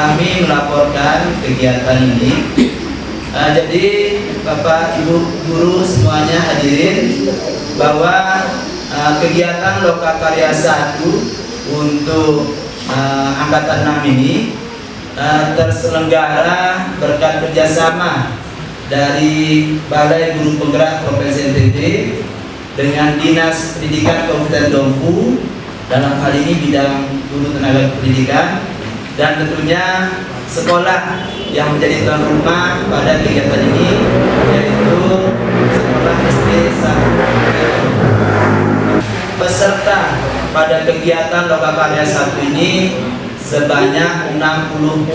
kami melaporkan kegiatan ini. Jadi Bapak Ibu guru semuanya hadirin, bahwa kegiatan Lokakarya 1 untuk angkatan 6 ini terselenggara berkat kerjasama dari Balai Guru Penggerak Provinsi NTT dengan Dinas Pendidikan Kabupaten Dompu, dalam hal ini bidang guru tenaga pendidikan, dan tentunya sekolah yang menjadi tuan rumah pada kegiatan ini, yaitu sekolah SD 1. Peserta pada kegiatan Lokakarya 1 ini sebanyak 69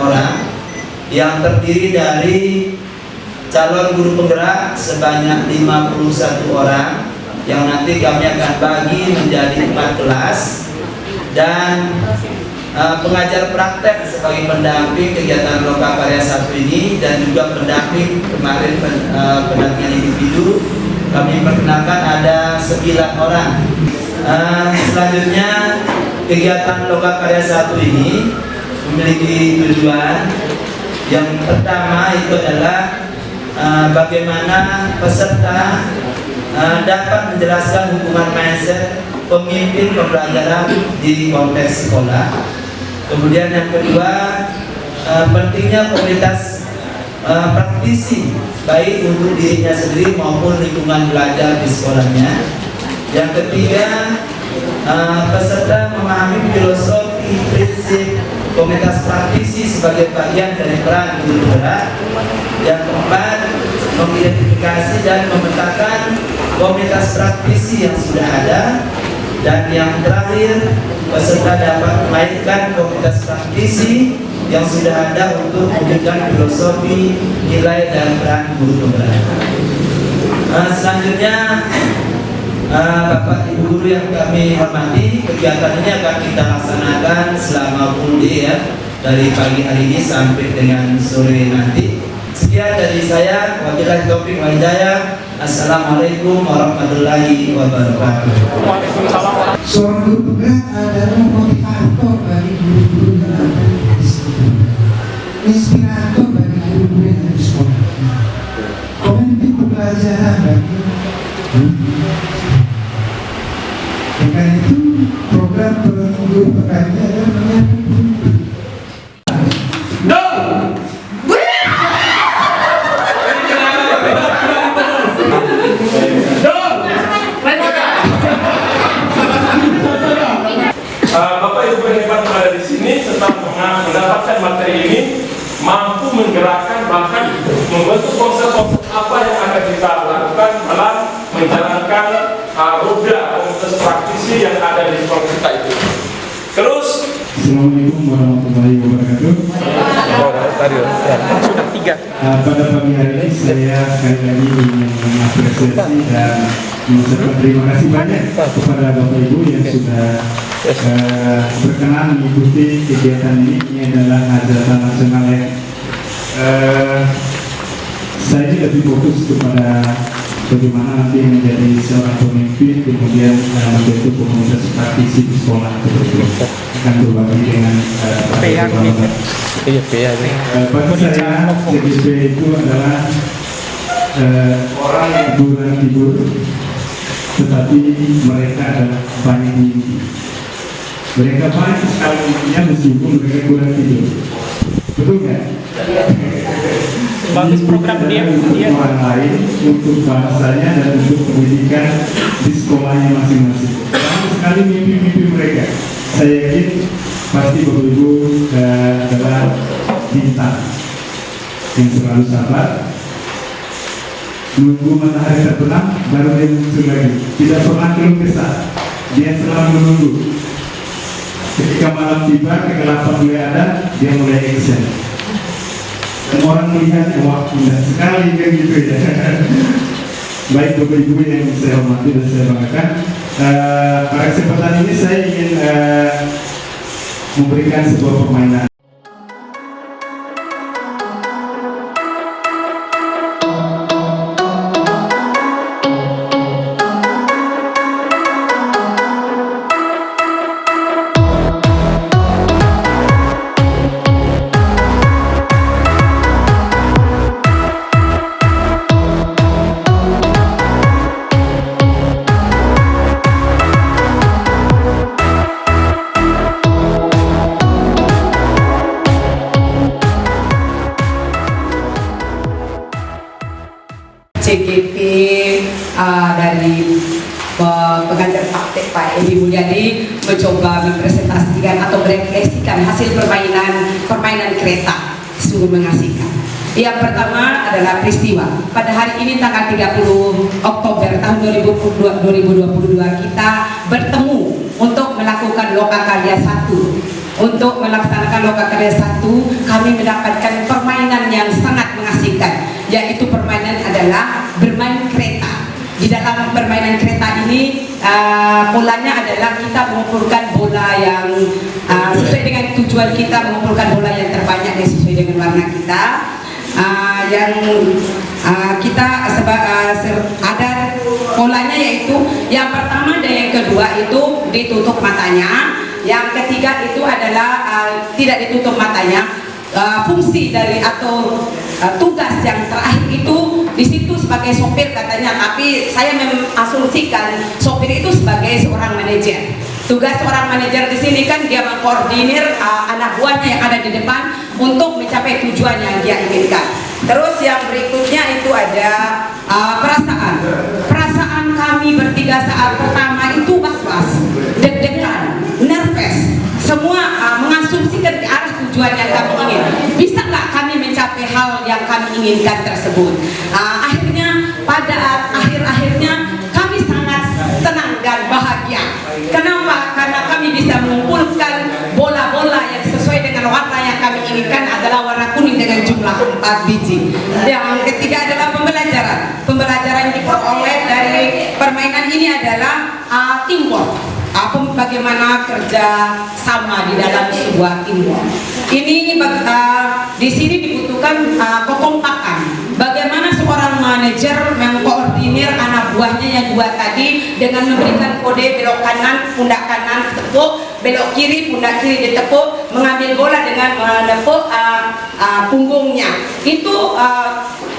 orang, yang terdiri dari calon guru penggerak sebanyak 51 orang, yang nanti kami akan bagi menjadi 4 kelas, dan pengajar praktek sebagai pendamping kegiatan Lokakarya 1 ini, dan juga pendamping kemarin pendampingan individu kami perkenalkan ada 9 orang. Selanjutnya kegiatan Lokakarya 1 ini memiliki tujuan. Yang pertama itu adalah bagaimana peserta dapat menjelaskan hubungan mindset pemimpin pembelajaran di konteks sekolah. Kemudian yang kedua, pentingnya komunitas praktisi baik untuk dirinya sendiri maupun lingkungan belajar di sekolahnya. Yang ketiga, peserta memahami filosofi prinsip komunitas praktisi sebagai bagian dari peran guru penggerak. Yang keempat, mengidentifikasi dan memetakan komunitas praktisi yang sudah ada. Dan yang terakhir, peserta dapat memainkan komunitas praktisi yang sudah ada untuk mewujudkan filosofi, nilai, dan peran guru penggerak. Selanjutnya, Bapak Ibu guru yang kami hormati, kegiatan ini akan kita laksanakan selama full day ya, dari pagi hari ini sampai dengan sore nanti. Sekian dari saya, wabillahi taufiq wal hidayah. Assalamualaikum warahmatullahi wabarakatuh. Seorang guru penggerak adalah motivator bagi guru-guru yang ada di sekolah, inspirator bagi guru-guru yang ada di sekolah, pemimpin pembelajaran bagi guru. Karena itu program guru penggerak adalah menyiapkan guru. Bapak Ibu hebat berada di sini setelah mendapatkan materi ini mampu menggerakkan, bahkan membentuk konsep-konsep apa yang akan kita lakukan dalam menjalankan roda komunitas praktisi yang ada di sekolah kita itu. Terus, Assalamualaikum warahmatullahi wabarakatuh. Pada pagi hari ini saya sekali lagi ingin mengapresiasi dan mengucapkan terima kasih banyak kepada Bapak Ibu yang sudah berkenan mengikuti kegiatan ini. Ini adalah hajatan nasional ya. Saya ini lebih fokus kepada bagaimana nanti menjadi seorang pemimpin, kemudian membentuk komunitas praktisi di sekolah. Akan berbagi dengan bagi saya, CGP itu adalah orang yang kurang tidur, tetapi mereka adalah banyak mimpi. Mereka banyak sekali mimpinya meskipun mereka kurang tidur. Betul nggak? Bagus program dia orang lain, untuk bangsanya dan untuk pendidikan di sekolahnya masing-masing. Banyak sekali mimpi-mimpi mereka. Saya yakin pasti Bapak Ibu adalah bintang yang selalu sabar, menunggu matahari terbenam baru dia muncul lagi. Tidak pernah keluh kesah, dia selalu menunggu. Ketika malam tiba, kegelapan mulai ada, dia mulai action. Dan orang melihat, wah indah sekali kan gitu ya. Baik Bapak Ibu yang saya hormati dan saya banggakan, pada kesempatan ini saya ingin memberikan sebuah permainan. dari pengantar Pak Edi Mulyadi mencoba mempresentasikan atau merefleksikan hasil permainan kereta, sungguh mengasihkan. Yang pertama adalah peristiwa pada hari ini tanggal 30 Oktober tahun 2022 kita bertemu untuk melakukan Lokakarya 1. Untuk melaksanakan Lokakarya 1 kami mendapatkan permainan yang sangat mengasihkan, yaitu permainan adalah bermain kereta. Di dalam permainan kereta ini polanya adalah kita mengumpulkan bola yang sesuai dengan tujuan kita, mengumpulkan bola yang terbanyak dan sesuai dengan warna kita. Kita ada polanya, yaitu yang pertama dan yang kedua itu ditutup matanya, yang ketiga itu adalah tidak ditutup matanya. Fungsi dari atau tugas yang terakhir itu di situ sebagai sopir katanya, tapi saya mengasumsikan sopir itu sebagai seorang manajer. Tugas seorang manajer di sini kan dia mengkoordinir anak buahnya yang ada di depan untuk mencapai tujuan yang dia inginkan. Terus yang berikutnya itu ada perasaan kami bertiga saat pertama itu was-was, deg-degan, nervous, semua mengasumsikan ke arah tujuan yang kami ingin. Bisa nggak kami mencapai hal yang kami inginkan tersebut? Akhirnya pada akhirnya kami sangat senang dan bahagia. Kenapa? Karena kami bisa mengumpulkan bola-bola yang sesuai dengan warna yang kami inginkan, adalah warna kuning dengan jumlah 4 biji. Yang ketiga adalah pembelajaran. Pembelajaran yang diperoleh dari permainan ini adalah teamwork. Bagaimana kerja sama di dalam sebuah teamwork. Ini di sini dibutuhkan kekompakan. Bagaimana seorang manajer mengkoordinir anak buahnya yang dua tadi dengan memberikan kode belok kanan, pundak kanan tepuk, belok kiri, pundak kiri ditepuk, mengambil bola dengan menepuk punggungnya. Itu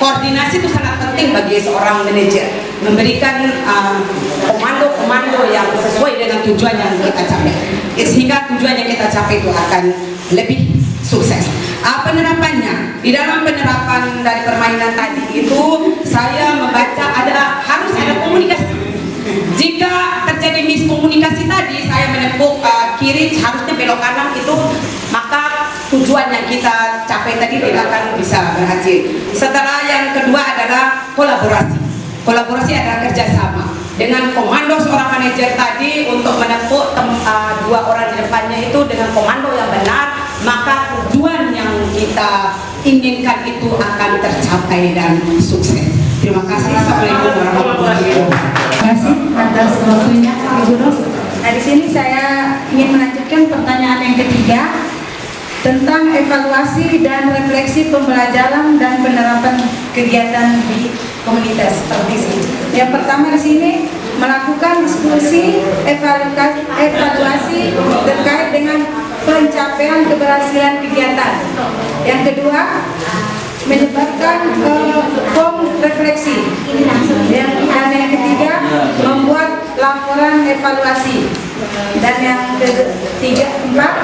koordinasi itu sangat penting bagi seorang manajer, memberikan komando-komando yang sesuai dengan tujuan yang kita capai, sehingga tujuan yang kita capai itu akan lebih sukses. Penerapannya, di dalam penerapan dari permainan tadi itu saya membaca harus ada komunikasi. Jika terjadi miskomunikasi tadi, saya menepuk kiri harusnya belok kanan, itu maka tujuan yang kita capai tadi tidak akan bisa berhasil. Setelah yang kedua adalah kolaborasi. Kolaborasi adalah kerjasama dengan komando seorang manajer tadi untuk menepuk dua orang di depannya itu dengan komando yang benar, maka tujuan yang kita inginkan itu akan tercapai dan sukses. Terima kasih. Assalamualaikum warahmatullahi wabarakatuh. Terima kasih atas waktunya, Ibu Ros. Nah, di sini saya ingin melanjutkan pertanyaan yang ketiga tentang evaluasi dan refleksi pembelajaran dan penerapan kegiatan di komunitas seperti ini. Yang pertama di sini melakukan diskusi evaluasi terkait dengan pencapaian keberhasilan kegiatan. Yang kedua, menyebarkan form refleksi. Dan yang ketiga, membuat laporan evaluasi. Dan yang keempat,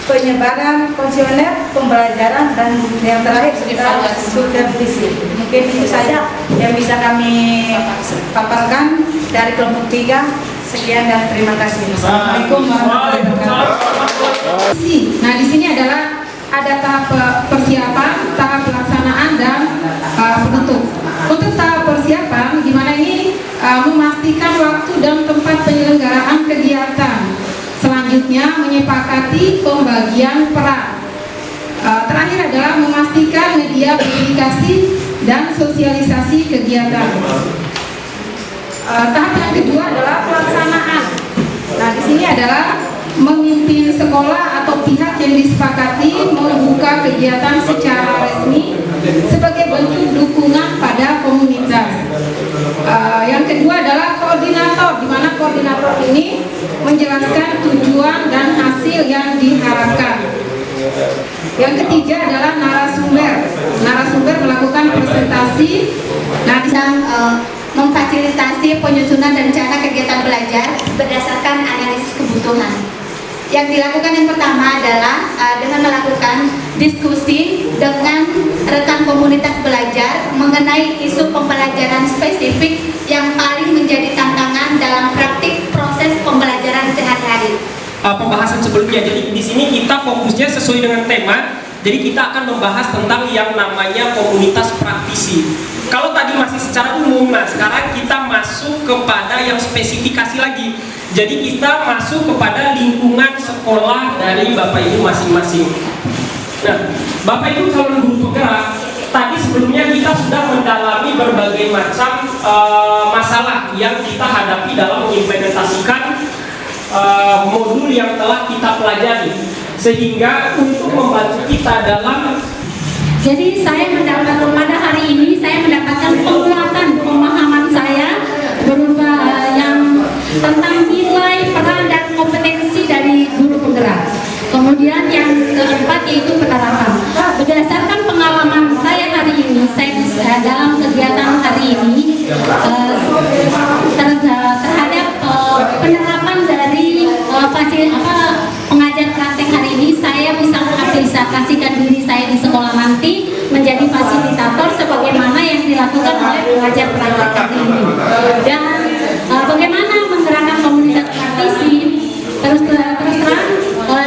penyebaran kuesioner pembelajaran, dan yang terakhir supervisi. Mungkin itu saja yang bisa kami paparkan dari kelompok 3. Sekian dan terima kasih. Assalamualaikum warahmatullahi wabarakatuh. Nah, di sini adalah ada tahap persiapan, tahap pelaksanaan, dan penutup. Untuk tahap persiapan, gimana ini memastikan waktu dan tempat penyelenggaraan kegiatan. Selanjutnya menyepakati pembagian peran. Terakhir adalah memastikan media komunikasi dan sosialisasi kegiatan. Tahap yang kedua adalah pelaksanaan. Nah, di sini adalah memimpin sekolah atau pihak yang disepakati membuka kegiatan secara resmi sebagai bentuk dukungan pada komunitas. Yang kedua adalah koordinator, di mana koordinator ini menjelaskan tujuan dan hasil yang diharapkan. Yang ketiga adalah narasumber. Narasumber melakukan presentasi. Nah, memfasilitasi penyusunan rencana kegiatan belajar berdasarkan analisis kebutuhan. yang dilakukan yang pertama adalah dengan melakukan diskusi dengan rekan komunitas belajar mengenai isu pembelajaran spesifik yang paling menjadi tantangan dalam praktik proses pembelajaran sehari-hari. Pembahasan sebelumnya, jadi di sini kita fokusnya sesuai dengan tema. Jadi kita akan membahas tentang yang namanya komunitas praktisi. Kalau tadi masih secara umum, nah sekarang kita masuk kepada yang spesifikasi lagi. Jadi kita masuk kepada lingkungan sekolah dari Bapak Ibu masing-masing. Nah, Bapak Ibu calon guru penggerak, tadi sebelumnya kita sudah mendalami berbagai macam masalah yang kita hadapi dalam mengimplementasikan modul yang telah kita pelajari. Sehingga untuk membantu kita dalam, jadi saya mendapatkan pada hari ini saya mendapatkan penguatan pemahaman saya berupa yang tentang nilai, peran dan kompetensi dari guru penggerak. Kemudian yang keempat yaitu penerapan. Berdasarkan pengalaman saya hari ini, saya dalam kegiatan hari ini terhadap penerapan dari pengajar praktek hari ini, saya bisa mengaplikasikan diri saya di sekolah nanti menjadi fasilitator sebagaimana yang dilakukan oleh pengajar praktek hari ini. Dan bagaimana menggerakkan komunitas praktisi, terus terang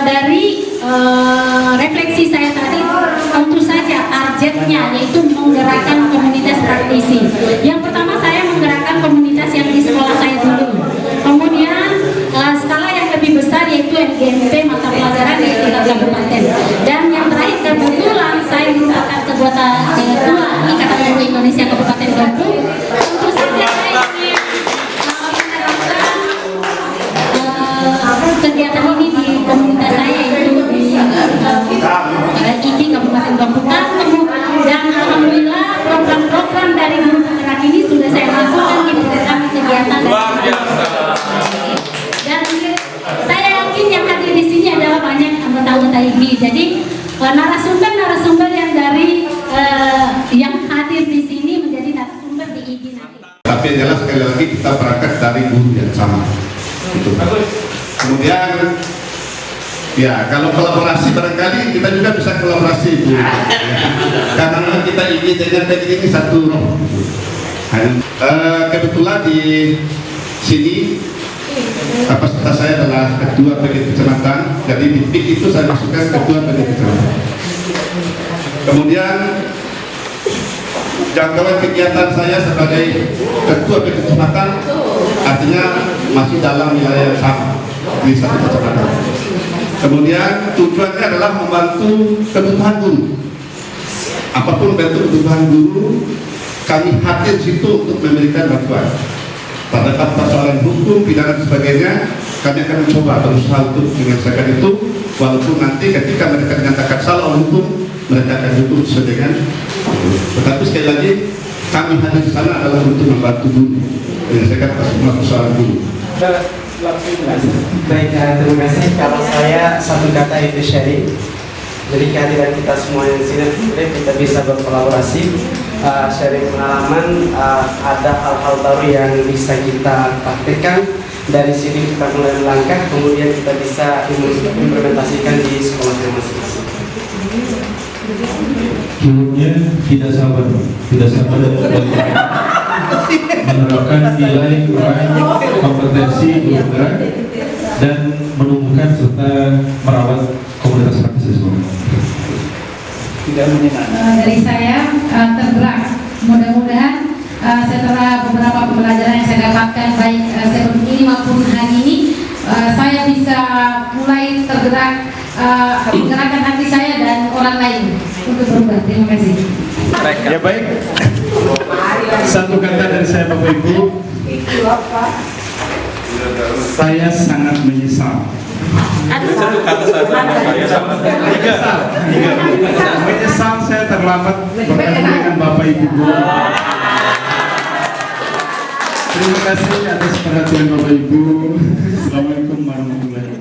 dari refleksi saya tadi, tentu saja targetnya yaitu menggerakkan komunitas praktisi. Yang pertama saya menggerakkan komunitas yang di sekolah saya dulu. Kemudian skala yang lebih besar yaitu MGMP, mata pelajaran di tingkat kabupaten. Dan yang terakhir kebetulan saya merupakan ketua Ikatan Guru Indonesia Kabupaten Bandung. Tentu saja saya ingin menerapkan kegiatan ini di komunitas saya yaitu di IKI Kabupaten Bangkutan. Dan alhamdulillah program-program dari guru penggerak ini sudah saya masukkan di program kegiatan. Dan saya yakin yang hadir di sini adalah banyak anggota-anggota IKI. Jadi narasumber yang dari yang hadir di sini menjadi narasumber di IKI nanti. Tapi yang jelas sekali lagi kita berangkat dari guru yang sama. Gitu. Kemudian ya kalau kolaborasi barangkali kita juga bisa kolaborasi Bu. Karena kita ini dengan teknik ini satu roh. Kebetulan di sini kapasitas saya adalah ketua PG kecamatan, jadi di PIK itu saya masukkan ketua PG kecamatan. Kemudian jangkauan kegiatan saya sebagai ketua PG kecamatan artinya masih dalam wilayah yang sama di satu kecamatan. Kemudian tujuannya adalah membantu kebutuhan guru. Apapun bentuk kebutuhan guru, kami hadir situ untuk memberikan bantuan. Terhadap persoalan hukum, pidana dan sebagainya, kami akan mencoba berusaha untuk menyelesaikan itu. Walaupun nanti ketika mereka dinyatakan salah oleh hukum, mereka akan hukum sesuai dengan. Tetapi sekali lagi, kami hadir di sana adalah untuk membantu guru menyelesaikan persoalan guru. Baik, terima kasih. Kalau saya satu kata itu sharing. Jadi kehadiran kita semua yang di sini kita bisa berkolaborasi, sharing pengalaman, ada hal-hal baru yang bisa kita praktekkan. Dari sini kita mulai melangkah, kemudian kita bisa implementasikan di sekolah masing-masing. Gurunya tidak sabar menerapkan nilai, peran, kompetensi guru penggerak dan menumbuhkan serta merawat komunitas praktis sekolah. Dari saya tergerak, mudah-mudahan setelah beberapa pembelajaran yang saya dapatkan baik sebelum ini maupun hari ini, saya bisa mulai tergerak menggerakkan hati saya dan orang lain untuk berubah. Terima kasih. Ya baik, satu kata dari saya Bapak Ibu, saya sangat menyesal. Menyesal saya terlambat bertemu dengan Bapak Ibu guru. Terima kasih atas perhatian Bapak Ibu. Assalamualaikum warahmatullahi wabarakatuh.